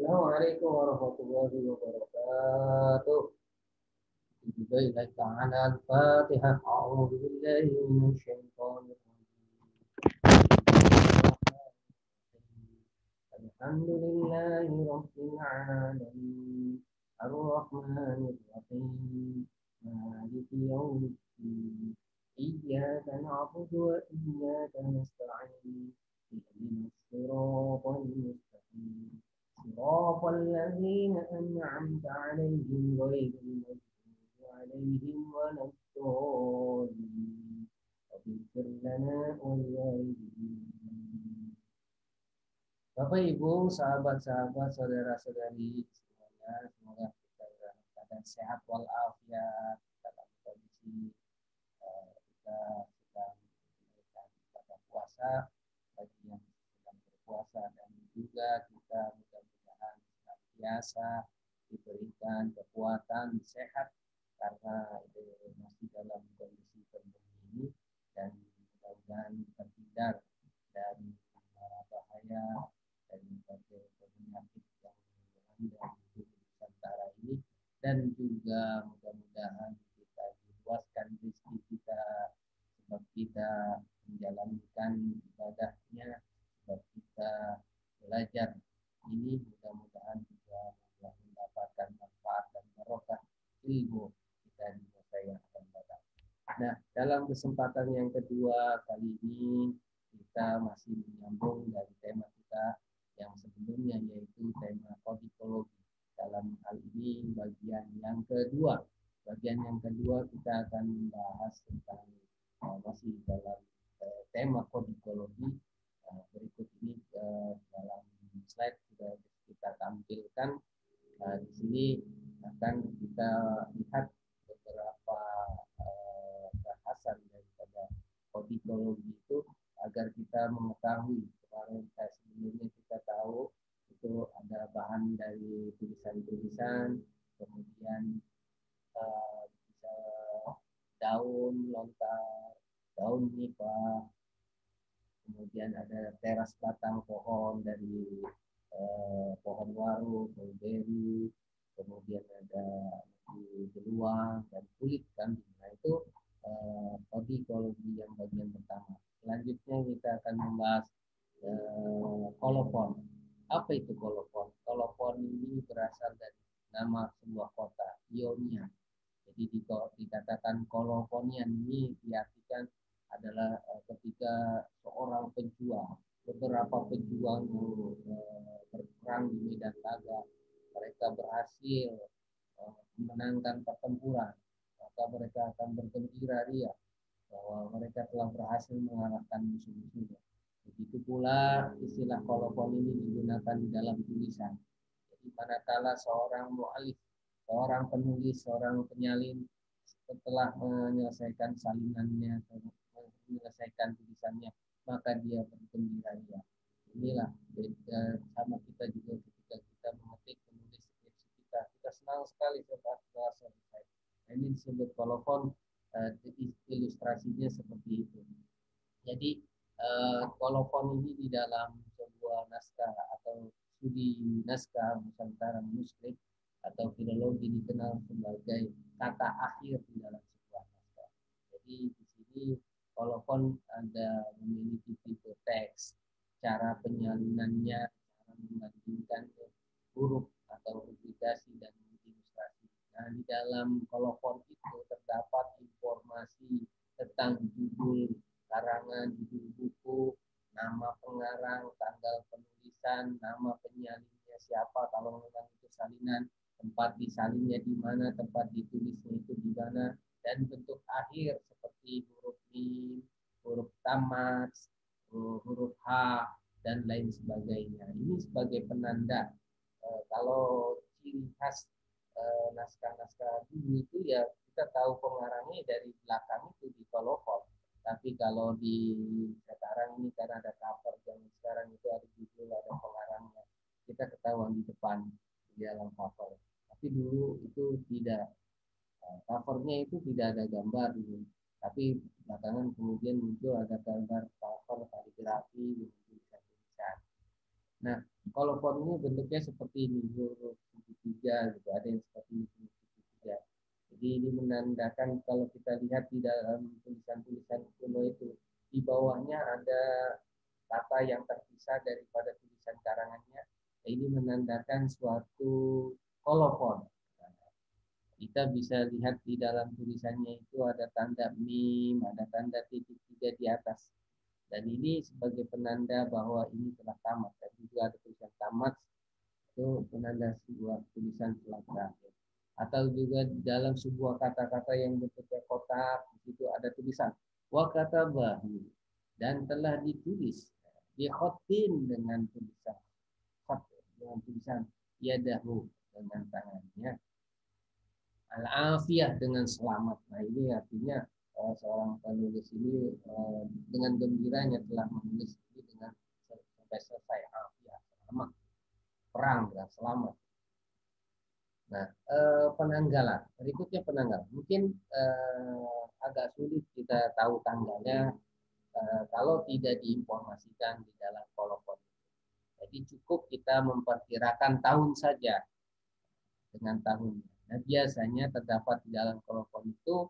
Assalamualaikum warahmatullahi wabarakatuh. Bismillah ta'ala al-Fatihah. A'udzu billahi minasy syaithanir rajim. Alhamdulillahi rabbil alamin. Ar-Rahmanir Rahim. Maliki yaumiddin. Iyyaka na'budu wa iyyaka nasta'in. Ihdinas siratal mustaqim. صراط الذين أنعمت عليهم غير المغضوب عليهم ولا الضالين واغفر لنا ولوالدينا. Bapak Ibu, sahabat-sahabat, saudara-saudari semuanya, semoga kita dalam keadaan sehat walafiat dalam kondisi kita sedang menunaikan ibadah puasa bagi yang sedang berpuasa dan juga kita mudah-mudahan senantiasa diberikan kekuatan sehat karena masih dalam kondisi pandemi ini dan mudah-mudahan terhindar dari mara bahaya dari berbagai penyakit yang melanda di Nusantara ini dan juga mudah-mudahan kita diluaskan rezeki kita sebab kita menjalankan ibadahnya sebab kita belajar ini mudah-mudahan juga mendapatkan manfaat dan barokah ilmu kita di masa yang akan datang. Nah, dalam kesempatan yang kedua kali ini kita masih menyambung dari tema kita yang sebelumnya yaitu tema kodikologi. Dalam hal ini bagian yang kedua. Bagian yang kedua kita akan membahas tentang masih dalam tema kodikologi. Berikut ini dalam slide sudah kita tampilkan. Di sini akan kita lihat beberapa bahasan daripada kodikologi itu agar kita mengetahui. Kemarin sebelumnya kita tahu itu ada bahan dari tulisan-tulisan, kemudian bisa daun lontar, daun nipah, kemudian ada teras batang pohon dari pohon waru, mulberry, kemudian ada beruang dan kulit kambing. Nah itu kodikologi yang bagian pertama. Selanjutnya kita akan membahas kolofon. Apa itu kolofon? Kolofon ini berasal dari nama sebuah kota, Ionia. Jadi dikatakan kolofonian ini diartikan adalah ketika seorang pejuang, beberapa pejuang berperang di medan laga, mereka berhasil memenangkan pertempuran, maka mereka akan bergembira ria bahwa mereka telah berhasil mengalahkan musuh-musuhnya. Begitu pula istilah kolofon ini digunakan di dalam tulisan. Jadi manakala seorang mu'alif, seorang penulis, seorang penyalin setelah menyelesaikan salinannya, menyelesaikan tulisannya, maka dia bergembira ria. Inilah sama kita juga ketika kita mengetik menulis skripsi kita senang sekali setelah selesai. Ini disebut kolofon, ilustrasinya seperti itu. Jadi kolofon ini di dalam sebuah naskah atau studi naskah Nusantara manuskrip atau filologi dikenal sebagai kata akhir di dalam sebuah naskah. Jadi di sini kolofon ada memiliki tipe teks, cara penyalinannya, cara membandingkan huruf atau publikasi dan ilustrasi. Nah, di dalam kolofon itu terdapat informasi tentang judul karangan, judul buku, nama pengarang, tanggal penulisan, nama penyalinnya siapa kalau memang itu salinan, tempat disalinnya di mana, tempat ditulisnya itu di mana, dan bentuk akhir seperti huruf mim, huruf tamat, huruf H, dan lain sebagainya. Ini sebagai penanda kalau ciri khas naskah-naskah dulu itu ya kita tahu pengarangnya dari belakang itu di kolofon. Tapi kalau di sekarang ini karena ada cover yang sekarang itu ada judul, ada pengarangnya, kita ketahuan di depan di dalam cover. Tapi dulu itu tidak, covernya itu tidak ada gambar dulu. Tapi belakangan kemudian muncul ada gambar cover kaligrafi dengan tulisan-tulisan. Nah, kolofon ini bentuknya seperti ini, huruf segitiga gitu, ada yang seperti ini huruf segitiga. Jadi ini menandakan kalau kita lihat di dalam tulisan-tulisan kuno itu, di bawahnya ada kata yang terpisah daripada tulisan karangannya. Ini menandakan suatu kolofon. Kita bisa lihat di dalam tulisannya itu ada tanda mim, ada tanda titik tiga di atas. Dan ini sebagai penanda bahwa ini telah tamat. Dan juga ada tulisan tamat, itu penanda sebuah tulisan telah berakhir. Atau juga dalam sebuah kata-kata yang bentuknya kotak, di situ ada tulisan wa katabahu, dan telah ditulis di khotin dengan tulisan khot, dengan tulisan yadahu, dengan tangannya, al-afiyah, dengan selamat. Nah ini artinya seorang penulis ini dengan gembiranya telah menulis ini dengan sampai selesai, afiyah, selamat, perang dan selamat. Nah, penanggalan. Berikutnya penanggalan. Mungkin agak sulit kita tahu tanggalnya kalau tidak diinformasikan di dalam kolofon. Jadi cukup kita memperkirakan tahun saja dengan tahunnya. Nah, biasanya terdapat di dalam kolofon itu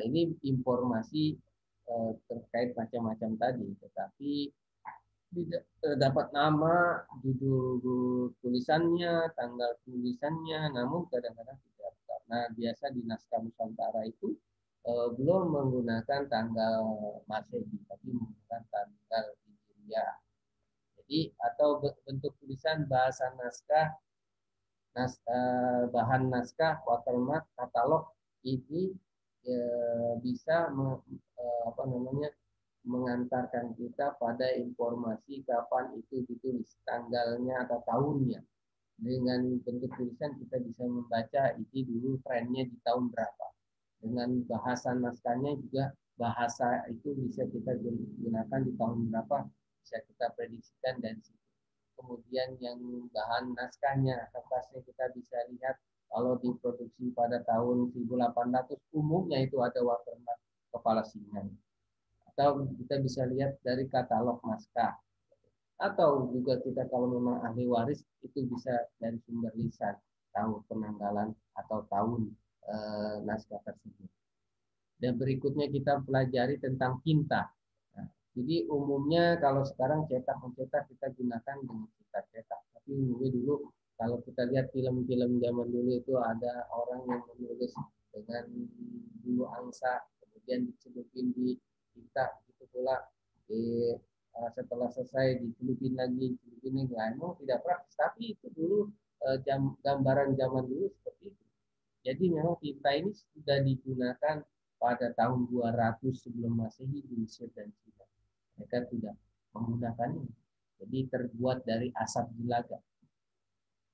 ini informasi terkait macam-macam tadi, tetapi tidak dapat nama, judul tulisannya, tanggal tulisannya, namun kadang-kadang tidak. Karena biasa di naskah Nusantara itu belum menggunakan tanggal Masehi, tapi menggunakan tanggal Hijriah. Jadi atau bentuk tulisan bahasa naskah, bahan naskah, watermark, katalog ini bisa mengantarkan kita pada informasi kapan itu ditulis, tanggalnya atau tahunnya. Dengan bentuk tulisan kita bisa membaca ini dulu trennya di tahun berapa. Dengan bahasa naskahnya juga bahasa itu bisa kita gunakan di tahun berapa, bisa kita prediksikan dari situ. Kemudian yang bahan naskahnya, kertasnya kita bisa lihat kalau diproduksi pada tahun 1800 umumnya itu ada watermark kepala singa. Atau kita bisa lihat dari katalog naskah. Atau juga kita kalau memang ahli waris itu bisa dari sumber lisan, tahu penanggalan atau tahun naskah tersebut. Dan berikutnya kita pelajari tentang tinta. Nah, jadi umumnya kalau sekarang cetak mencetak kita gunakan dengan tinta cetak. Tapi dulu kalau kita lihat film-film zaman dulu itu ada orang yang menulis dengan bulu angsa, kemudian dicelupin di tinta, gitu pula setelah selesai dicelupin lagi, emang tidak praktis. Tapi itu dulu gambaran zaman dulu seperti itu. Jadi memang tinta ini sudah digunakan pada tahun 200 sebelum Masehi di Mesir dan China. Mereka sudah menggunakannya. Jadi terbuat dari asap jelaga.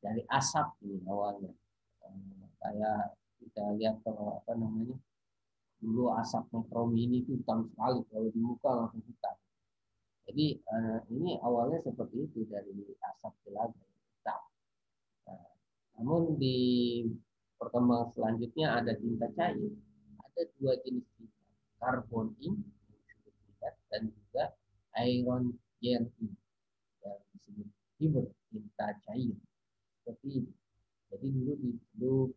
Dari asap ini awalnya. Kayak kita lihat kalau dulu asap metro mini itu hitam sekali, kalau di muka langsung hitam. Jadi ini awalnya seperti itu, dari asap jelaga hitam. Namun di perkembangan selanjutnya ada tinta cair. Ada dua jenis tinta, carbon ink dan juga iron gel ink yang disebut fiber, tinta cair seperti ini. Jadi dulu dicelup.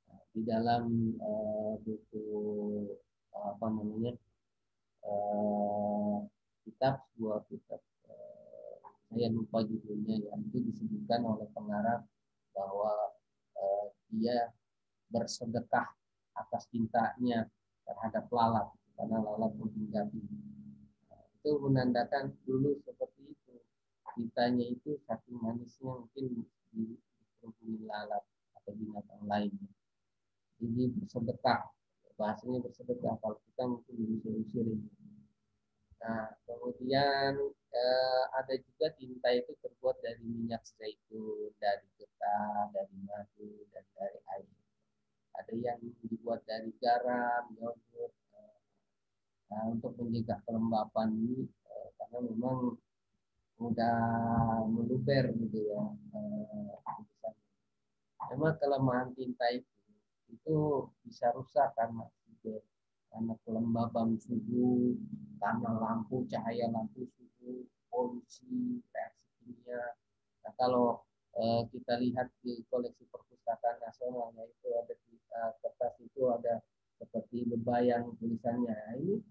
Nah, di dalam buku sebuah kitab saya lupa judulnya ya, itu disebutkan oleh pengarang bahwa dia bersedekah atas cintanya terhadap lalat karena lalat menghinggapi. Itu menandakan dulu seperti itu, cintanya itu saking manisnya mungkin dikerubungi lalat atau binatang lainnya. Jadi bersedekah, bahasanya bersedekah, kalau kita mungkin diusir-usir. Nah, kemudian ada juga tinta itu terbuat dari minyak zaitun, dari getah, dari madu, dan dari air. Ada yang dibuat dari garam, yogurt. Nah, untuk menjaga kelembapan ini, karena memang mudah meluber gitu ya. Memang kelemahan tinta itu bisa rusak karena kelembaban suhu, karena lampu, cahaya lampu suhu, polusi, reaksi kimia. Nah, kalau kita lihat di koleksi perpustakaan nasional, yaitu ada kertas itu ada seperti lebayang tulisannya. Nah, ini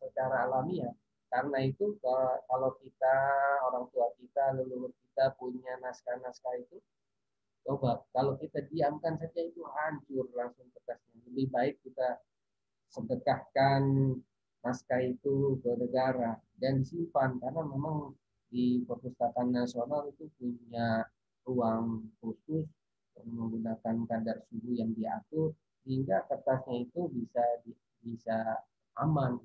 secara alami ya. Karena itu kalau kita, orang tua kita, leluhur kita punya naskah-naskah itu, coba kalau kita diamkan saja itu hancur langsung kertasnya. Lebih baik kita sedekahkan naskah itu ke negara dan disimpan, karena memang di perpustakaan nasional itu punya ruang khusus menggunakan kadar suhu yang diatur sehingga kertasnya itu bisa aman.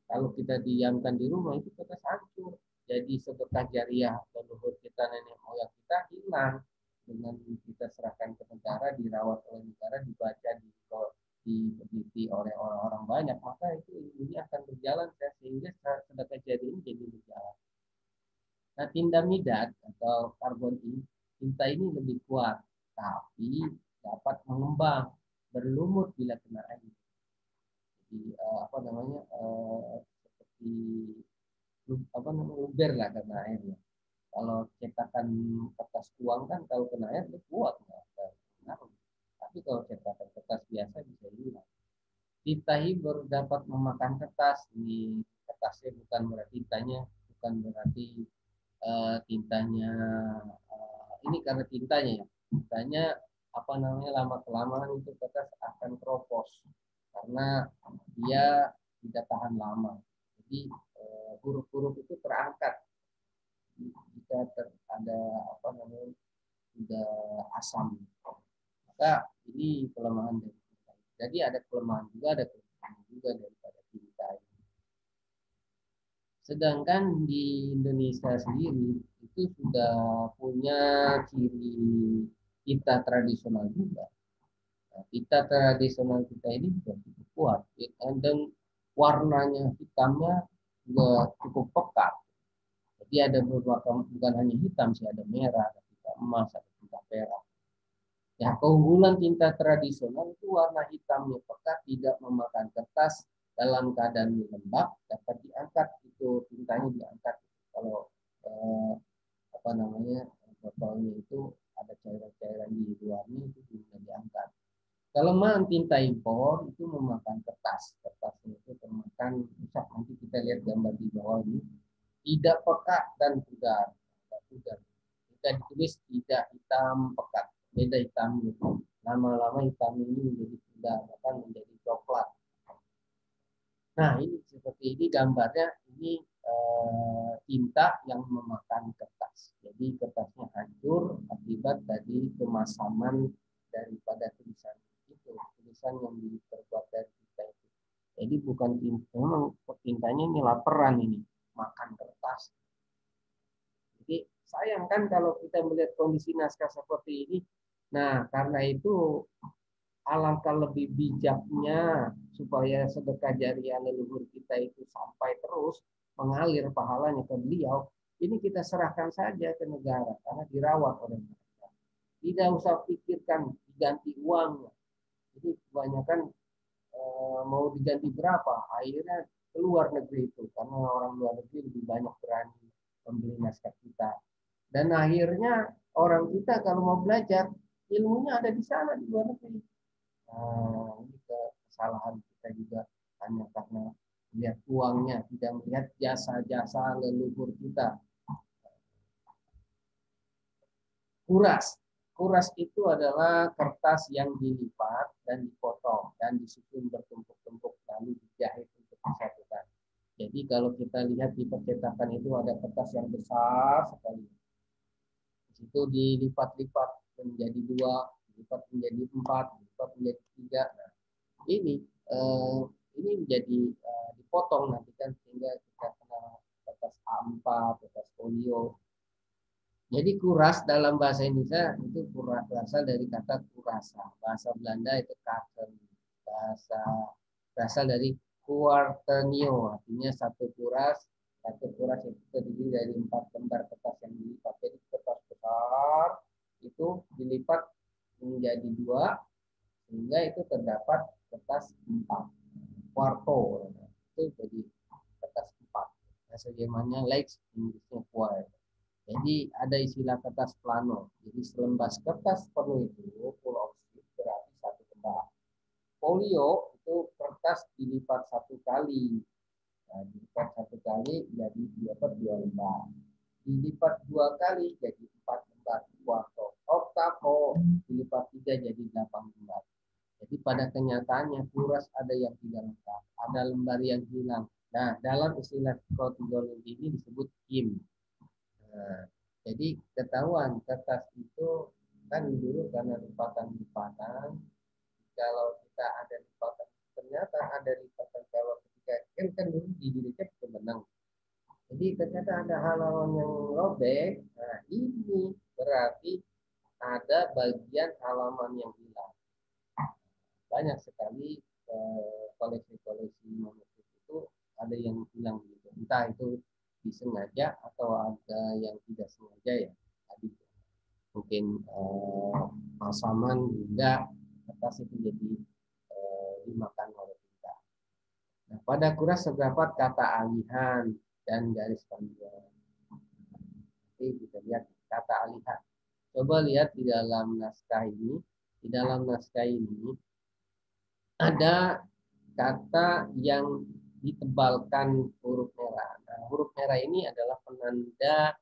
Kalau kita diamkan di rumah itu kertas hancur. Jadi sedekah jariah leluhur kita, nenek moyang kita hilang dengan kita serahkan ke negara, dirawat oleh negara, dibaca, diteliti oleh orang-orang banyak, maka itu ini akan berjalan sehingga sedekah jariah ini jadi berjalan. Nah, tinta midat atau karbon tinta ini lebih kuat, tapi dapat mengembang, berlumut bila kena air. Jadi seperti luber lah kena air ya. Kalau cetakan kertas uang kan kalau kena air itu kuat nggak. Tapi kalau cetakan kertas biasa bisa hilang. Tinta hibur dapat memakan kertas. Ini kertasnya bukan berarti tintanya, bukan berarti tintanya ini karena tintanya ya. Tintanya lama kelamaan itu kertas akan keropos karena dia tidak tahan lama. Jadi huruf-huruf itu terangkat jika ada sudah asam. Maka ini kelemahan dari tinta. Jadi ada kelemahan juga, ada kelebihan juga daripada tinta. Sedangkan di Indonesia sendiri itu sudah punya ciri kita tradisional juga. Nah, kita tradisional kita ini juga cukup kuat dan warnanya hitamnya juga cukup pekat. Jadi ada beberapa, bukan hanya hitam sih, ada merah, ada tinta emas, ada tinta perak. Ya, keunggulan tinta tradisional itu warna hitamnya pekat, tidak memakan kertas, dalam keadaan lembab, dapat diangkat itu tintanya diangkat. Kalau botolnya itu ada cairan-cairan di luarnya itu bisa diangkat. Kelemahan tinta impor itu memakan kertas. Kertasnya itu termakan rusak. Nanti kita lihat gambar di bawah ini. Tidak pekat dan pudar. Jika ditulis tidak hitam pekat. Beda hitam itu. Lama-lama hitam ini menjadi pudar, bahkan menjadi coklat. Nah, ini seperti ini gambarnya. Ini tinta yang memakan kertas. Jadi kertasnya hancur akibat tadi kemasaman daripada tulisan itu, tulisan yang terbuat dari tinta itu. Jadi bukan tinta, memang tintanya ini laparan ini, makan kertas. Jadi sayang kan kalau kita melihat kondisi naskah seperti ini. Nah, karena itu alangkah lebih bijaknya supaya sedekah jariah leluhur kita itu sampai terus mengalir pahalanya ke beliau. Ini kita serahkan saja ke negara karena dirawat oleh mereka. Tidak usah pikirkan diganti uang. Jadi kebanyakan mau diganti berapa, akhirnya keluar negeri itu karena orang luar negeri lebih banyak berani membeli naskah kita. Dan akhirnya orang kita kalau mau belajar ilmunya ada di sana di luar negeri. Nah, ini kesalahan kita juga hanya karena melihat uangnya, tidak melihat jasa-jasa leluhur kita. Kuras. Kuras itu adalah kertas yang dilipat dan dipotong dan disusun bertumpuk-tumpuk lalu dijahit untuk disatukan. Jadi kalau kita lihat di percetakan itu ada kertas yang besar sekali. Di situ dilipat-lipat menjadi 2, dilipat menjadi 4, dilipat menjadi 3. Nah, ini menjadi dipotong nanti kan sehingga kita kenal kertas A4, kertas folio. Jadi kuras dalam bahasa Indonesia itu berasal dari kata kurasa. Bahasa Belanda itu kaken. Berasal dari quartenio, artinya satu kuras. Satu kuras itu terdiri dari 4 lembar kertas yang dilipat. Jadi kertas besar itu dilipat menjadi 2 sehingga itu terdapat kertas 4. Quarto itu jadi kertas 4. bahasa Jermannya legs, Inggrisnya foil. Jadi ada istilah kertas plano. Jadi selembar kertas penuh itu full of sheet berarti satu lembar. Folio itu kertas dilipat satu kali. Nah, dilipat satu kali jadi dua lembar. Dilipat dua kali jadi 4 lembar. Kuarto. Oktavo dilipat 3 jadi 8 lembar. Jadi pada kenyataannya kuras ada yang tidak lengkap, ada lembar yang hilang. Nah, dalam istilah kronologi ini disebut kim. Nah, jadi ketahuan kertas itu kan dulu karena lipatan-lipatan. Kalau kita ada lipatan, ternyata ada lipatan kalau ketika kan dulu dijilitnya pakai benang. Jadi ternyata ada halaman yang robek. Nah, ini berarti ada bagian halaman yang hilang. Banyak sekali koleksi-koleksi manuskrip itu ada yang hilang gitu. Entah itu disengaja atau ada yang tidak sengaja ya. Tadi mungkin pasaman hingga kertas itu jadi dimakan oleh kita. Nah, pada kuras terdapat kata alihan dan garis panjang. Jadi kita lihat kata alihan. Coba lihat di dalam naskah ini. Di dalam naskah ini ada kata yang ditebalkan huruf merah. Nah, huruf merah ini adalah penanda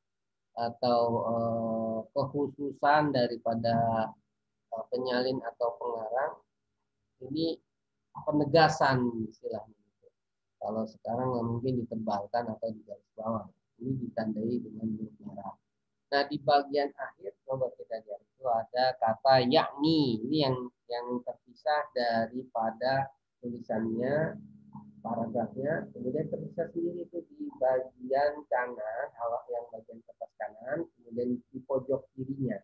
atau kekhususan daripada penyalin atau pengarang. Ini penegasan istilahnya. Kalau sekarang mungkin ditebalkan atau di garis bawah. Ini ditandai dengan huruf merah. Nah, di bagian akhir coba kita lihat itu ada kata yakni. Ini yang terpisah daripada tulisannya, paragrafnya. Kemudian terpisah sendiri itu di bagian kanan, halaman yang bagian kertas kanan, kemudian di pojok kirinya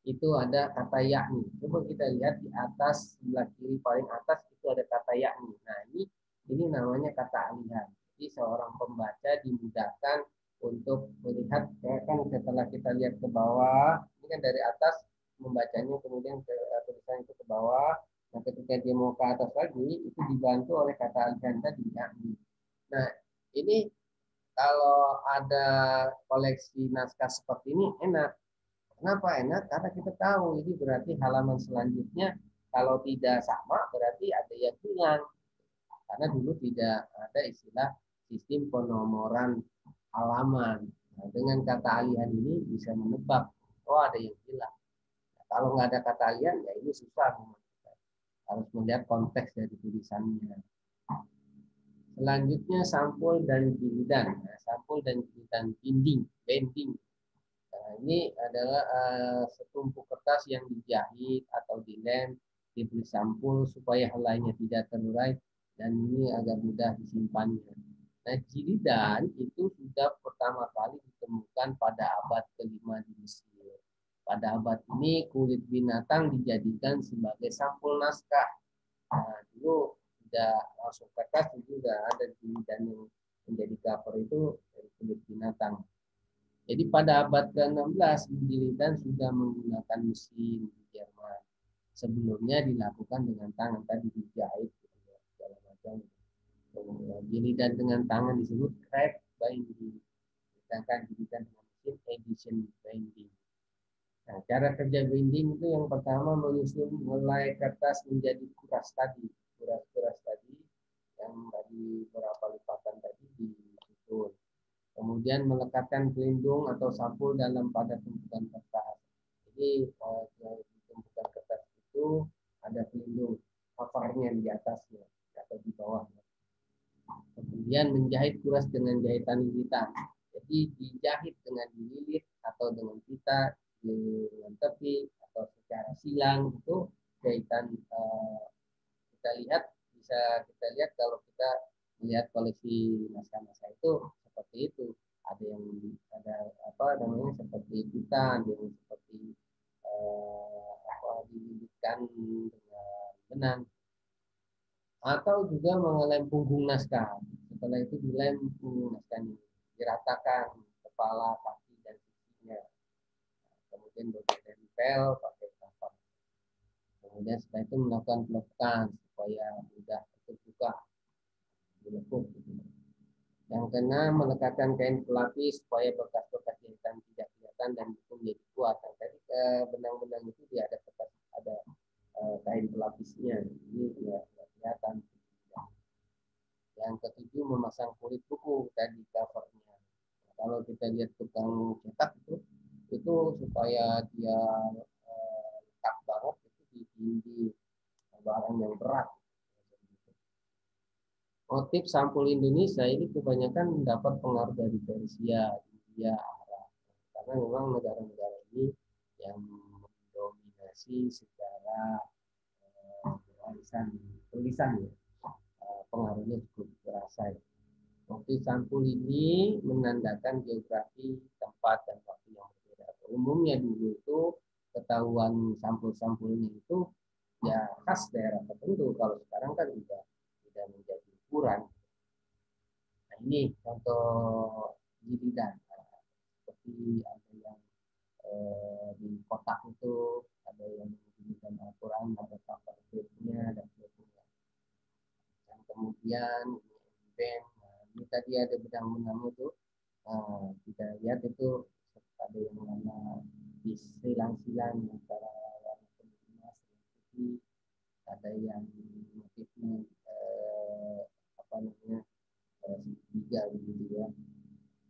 itu ada kata yakni. Coba kita lihat di atas sebelah kiri paling atas itu ada kata yakni. Nah, ini namanya kata alihan. Jadi seorang pembaca dimudahkan untuk melihat, kan setelah kita lihat ke bawah, ini kan dari atas membacanya kemudian tulisan itu ke bawah. Nah, ketika dia mau ke atas lagi, itu dibantu oleh kata alihan tadi yakni. Nah, ini kalau ada koleksi naskah seperti ini enak. Kenapa enak? Karena kita tahu ini berarti halaman selanjutnya kalau tidak sama berarti ada yang hilang. Karena dulu tidak ada istilah sistem penomoran halaman. Nah, dengan kata alihan ini bisa menebak, oh ada yang hilang. Nah, kalau nggak ada kata alihan ya ini susah. Harus melihat konteks dari tulisannya. Selanjutnya sampul dan jilidan. Nah, sampul dan jilidan bending. Nah, ini adalah setumpuk kertas yang dijahit atau dilem, diberi sampul supaya helainya tidak terurai dan ini agak mudah disimpannya. Nah, jilidan itu sudah pertama kali ditemukan pada abad ke-5 di Mesir. Pada abad ini kulit binatang dijadikan sebagai sampul naskah. Nah, dulu tidak langsung kertas, itu sudah ada jilidan yang menjadi cover itu dari kulit binatang. Jadi pada abad ke-16 jilidan sudah menggunakan mesin di Jerman. Sebelumnya dilakukan dengan tangan, tadi dijahit segala macam. Jilidan dengan tangan disebut crepe binding. Sedangkan jilidan dengan mesin edition binding. Nah, cara kerja binding itu yang pertama menyusun helai kertas menjadi kuras tadi. Kuras-kuras tadi yang tadi berapa lipatan tadi disusun. Kemudian melekatkan pelindung atau sampul dalam pada tumpukan kertas. Jadi di tumpukan kertas itu ada pelindung covernya di atasnya atau di bawahnya. Kemudian menjahit kuras dengan jahitan lilitan. Jadi dijahit dengan dililit atau dengan pita, dengan tepi atau secara silang itu jahitan kita lihat bisa kita lihat kalau kita melihat koleksi naskah-naskah itu seperti itu. Ada yang ada apa namanya seperti pita, ada yang seperti dililitkan dengan benang atau juga mengelem punggung naskah. Setelah itu dilem punggung naskahnya, diratakan kepala, kaki dan sisinya. Kemudian ditempel pakai cover. Kemudian setelah itu melakukan pelekan supaya mudah terbuka, dilekuk. Yang Karena melekatkan kain pelapis supaya bekas-bekas jahitan tidak kelihatan dan itu menjadi kuat. Nah, tadi benang-benang itu dia ada bekas, ada kain pelapisnya. Ini ya kelihatan. Yang ketujuh, memasang kulit buku tadi covernya. Nah, kalau kita lihat tukang cetak itu supaya dia lekat banget itu di dinding barang yang berat. Motif sampul Indonesia ini kebanyakan mendapat pengaruh dari Persia, India, Arab. Karena memang negara-negara ini yang mendominasi secara tulisan ya. Pengaruhnya cukup terasa ya. Motif sampul ini menandakan geografi, tempat, dan waktu yang berbeda. Umumnya dulu itu ketahuan sampul-sampulnya itu ya khas daerah tertentu. Kalau sekarang kan tidak menjadi ukuran. Nah, ini contoh jilidan. Seperti ada yang di kotak itu, ada yang jilidan Al-Quran, ada cover flipnya, dan sebagainya. Dan kemudian band, ini tadi ada benang-benang itu. Kita lihat itu ada yang warna silang-silang antara warna kuning emas dan putih, ada yang motifnya apa namanya segitiga begitu ya,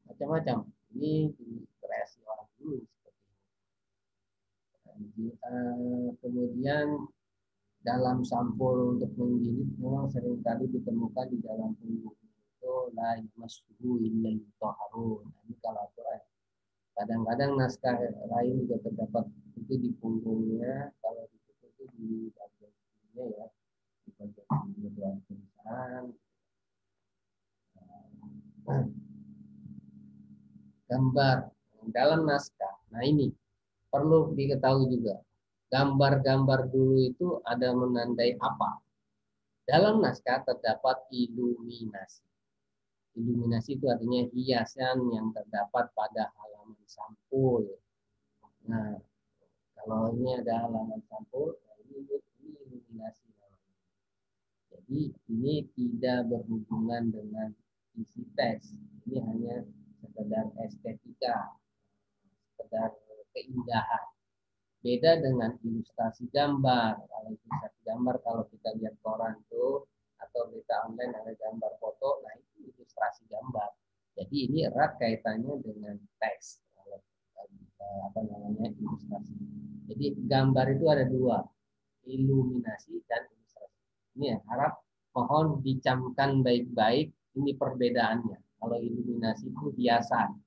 macam-macam. Ini kreasi orang dulu seperti ini. Kemudian dalam sampul untuk menjilid memang seringkali ditemukan di dalam punggung itu la yamassuhu illa mutahharun. Ini kalau Quran. Kadang-kadang naskah lain juga terdapat itu di punggungnya, kalau itu di bagian sininya ya, di bagian sini doang tulisan. Gambar dalam naskah. Nah ini perlu diketahui juga. Gambar-gambar dulu itu ada menandai apa? Dalam naskah terdapat iluminasi. Iluminasi itu artinya hiasan yang terdapat pada halaman sampul. Nah, kalau ini ada halaman sampul, nah ini iluminasi. Jadi ini tidak berhubungan dengan isi teks. Ini hanya sekedar estetika, sekedar keindahan. Beda dengan ilustrasi gambar. Kalau ilustrasi gambar, kalau kita lihat koran tuh atau berita online ada gambar foto, nah itu ilustrasi gambar. Jadi ini erat kaitannya dengan teks. Apa namanya ilustrasi. Jadi gambar itu ada dua, iluminasi dan ilustrasi. Ini ya, harap mohon dicamkan baik-baik ini perbedaannya. Kalau iluminasi itu hiasan,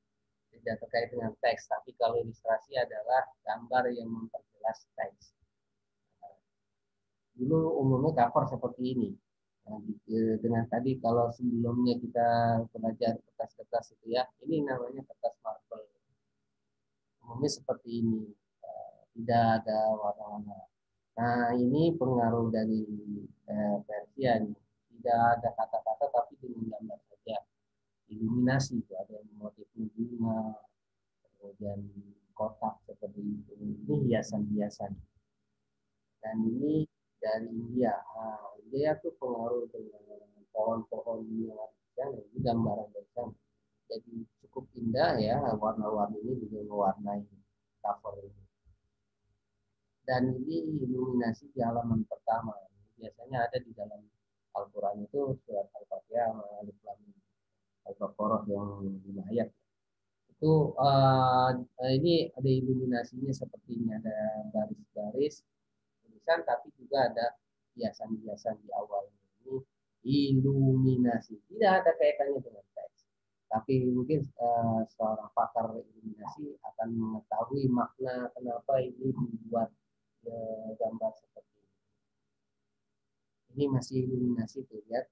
tidak terkait dengan teks, tapi kalau ilustrasi adalah gambar yang memperjelas teks. Dulu umumnya cover seperti ini. Nah, dengan tadi kalau sebelumnya kita belajar kertas-kertas itu ya, ini namanya kertas marble. Umumnya seperti ini, tidak ada warna-warna. Nah ini pengaruh dari Persia nih. Tidak ada kata-kata tapi dengan gambar saja. Iluminasi itu ada motif bunga, kemudian kotak seperti itu. Ini hiasan-hiasan. Dan ini dari India. Nah, India tuh pengaruh dengan pohon-pohon yang ini gambaran dari sana. Jadi cukup indah ya, warna-warni ini juga mewarnai cover ini. Dan ini iluminasi di halaman pertama. Biasanya ada di dalam Al-Quran itu surat Al-Fatihah, Alif Lam Mim, Al-Baqarah yang 5 ayat. Itu ini ada iluminasinya seperti ini, ada garis-garis tulisan, tapi juga ada hiasan-hiasan di awal ini. Iluminasi tidak ada kaitannya dengan teks, tapi mungkin seorang pakar iluminasi akan mengetahui makna kenapa ini dibuat gambar seperti ini. Ini masih iluminasi tuh lihat.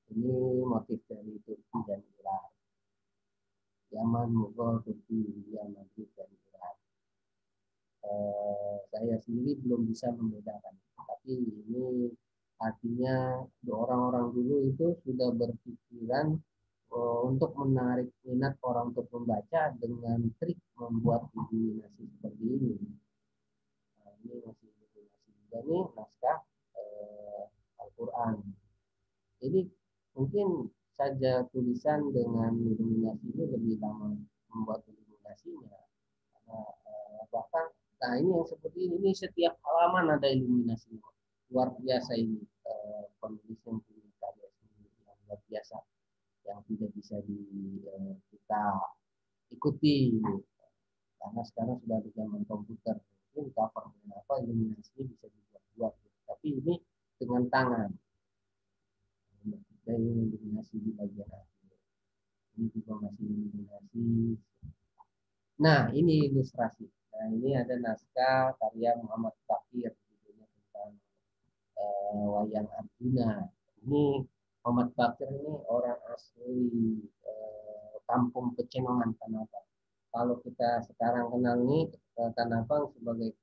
Ini motif dari Turki dan Iran. Yaman, Mughal, Turki, India, Madrid, dan Iran. Saya sendiri belum bisa membedakan, tapi ini artinya orang-orang dulu itu sudah berpikiran untuk menarik minat orang untuk membaca dengan trik membuat iluminasi seperti ini. Nah, ini masih iluminasi juga nih naskah Al-Quran. Ini mungkin saja tulisan dengan iluminasi ini lebih lama membuat iluminasinya. Bahkan, nah ini yang seperti ini setiap halaman ada iluminasinya. Luar biasa ini penulis yang punya karya seni yang luar biasa, yang tidak bisa kita ikuti karena sekarang sudah di zaman komputer. Mungkin cover apa iluminasinya bisa dibuat-buat, tapi ini dengan tangan. Dan iluminasi di bagian akhir. Ini juga masih iluminasi. Nah, ini ilustrasi. Nah, ini ada naskah karya Muhammad Bakir judulnya tentang wayang Arjuna. Ini Muhammad Bakir ini orang asli kampung Pecenongan Tanah Abang. Kalau kita sekarang kenal nih Tanah Abang sebagai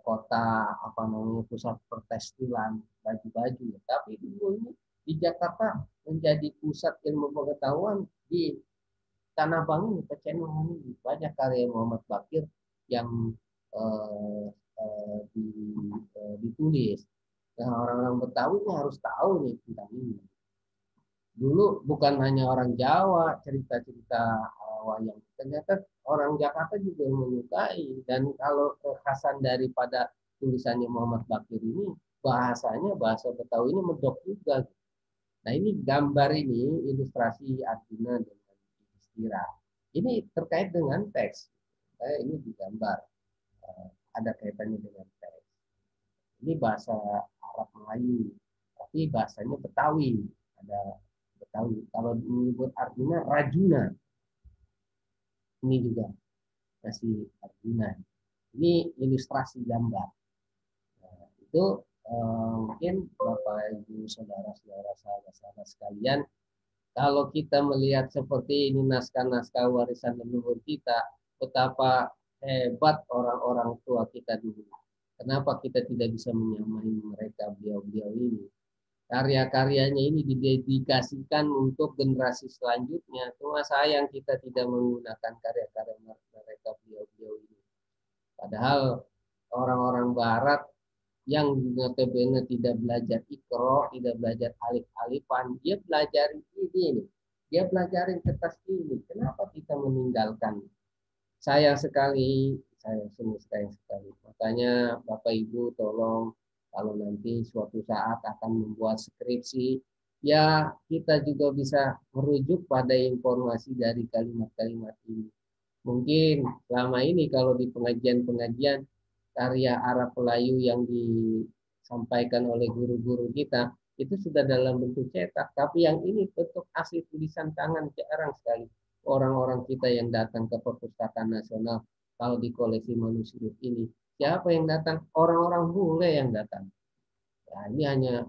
kota apa namanya pusat pertekstilan baju-baju. Tapi dulu ini di Jakarta menjadi pusat ilmu pengetahuan di Tanah Abang ini, Pecenongan ini. Banyak karya Muhammad Bakir yang eh, di, ditulis. Nah, orang-orang Betawi ini harus tahu nih tentang ini. Dulu bukan hanya orang Jawa cerita-cerita wayang, ternyata orang Jakarta juga menyukai. Dan kalau kekhasan daripada tulisannya Muhammad Bakir ini, bahasanya bahasa Betawi ini medok juga. Nah ini gambar ini ilustrasi Arjuna dengan Yudhistira. Ini terkait dengan teks. Ini digambar ada kaitannya dengan teks. Ini bahasa Arab Melayu, tapi bahasanya Betawi. Ada Betawi. Kalau menyebut Arjuna, Rajuna. Ini juga masih Arjuna. Ini ilustrasi gambar. Nah, itu mungkin Bapak Ibu saudara-saudara sahabat-sahabat sekalian, kalau kita melihat seperti ini naskah-naskah warisan leluhur kita, betapa hebat orang-orang tua kita dulu. Kenapa kita tidak bisa menyamai mereka, beliau-beliau ini? Karya-karyanya ini didedikasikan untuk generasi selanjutnya. Cuma sayang kita tidak menggunakan karya-karya mereka, beliau-beliau ini. Padahal orang-orang Barat yang notabene tidak belajar ikro, tidak belajar alif-alifan, dia belajar ini. Dia belajarin kertas ini. Kenapa kita meninggalkan? Sayang sekali, sayang sekali. Makanya Bapak Ibu tolong kalau nanti suatu saat akan membuat skripsi, ya kita juga bisa merujuk pada informasi dari kalimat-kalimat ini. Mungkin selama ini kalau di pengajian-pengajian karya Arab Melayu yang disampaikan oleh guru-guru kita itu sudah dalam bentuk cetak, tapi yang ini bentuk asli tulisan tangan jarang sekali orang-orang kita yang datang ke perpustakaan nasional. Kalau di koleksi manuskrip ini siapa yang datang? Orang-orang bule yang datang. Nah, ini hanya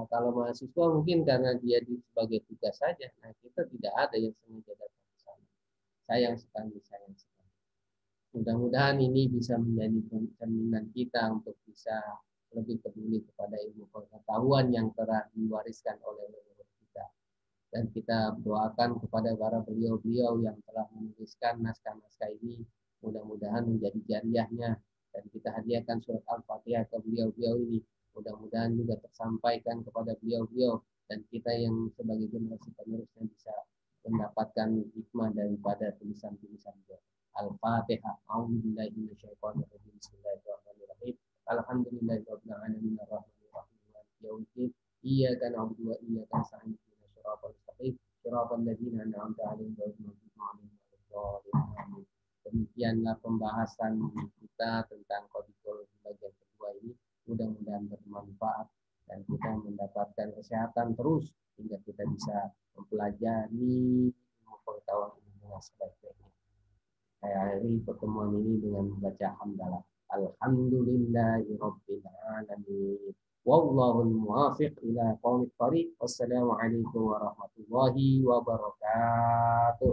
kalau mahasiswa mungkin karena dia sebagai tugas saja. Nah, kita tidak ada yang sengaja datang ke sana. Sayang sekali, sayang sekali. Mudah-mudahan ini bisa menjadi cerminan kita untuk bisa lebih peduli kepada ilmu pengetahuan yang telah diwariskan oleh leluhur kita. Dan kita doakan kepada para beliau-beliau yang telah menuliskan naskah-naskah ini, mudah-mudahan menjadi jariahnya. Dan kita hadiahkan surat Al-Fatihah ke beliau-beliau ini. Mudah-mudahan juga tersampaikan kepada beliau-beliau. Dan kita yang sebagai generasi penerusnya bisa mendapatkan hikmah daripada tulisan-tulisan beliau. Al-Fatihah. A'udzubillahi minasyaitonir rajim. Bismillahirrahmanirrahim. Alhamdulillahirabbil alamin arrahmanir rahim maliki yaumiddin. Iyyaka na'budu wa iyyaka nasta'in. Shiratal mustaqim. Shiratal ladzina an'amta 'alaihim ghairil maghdubi 'alaihim waladdallin. Demikianlah pembahasan kita tentang kodikologi bagian kedua ini. Mudah-mudahan bermanfaat dan kita mendapatkan kesehatan terus hingga kita bisa mempelajari ilmu pengetahuan ini dengan sebaik-baiknya. Saya akhiri pertemuan ini dengan membaca hamdalah. Alhamdulillahirabbil alamin. Wallahul muwaffiq ila aqwamit thoriq. Wassalamualaikum warahmatullahi wabarakatuh.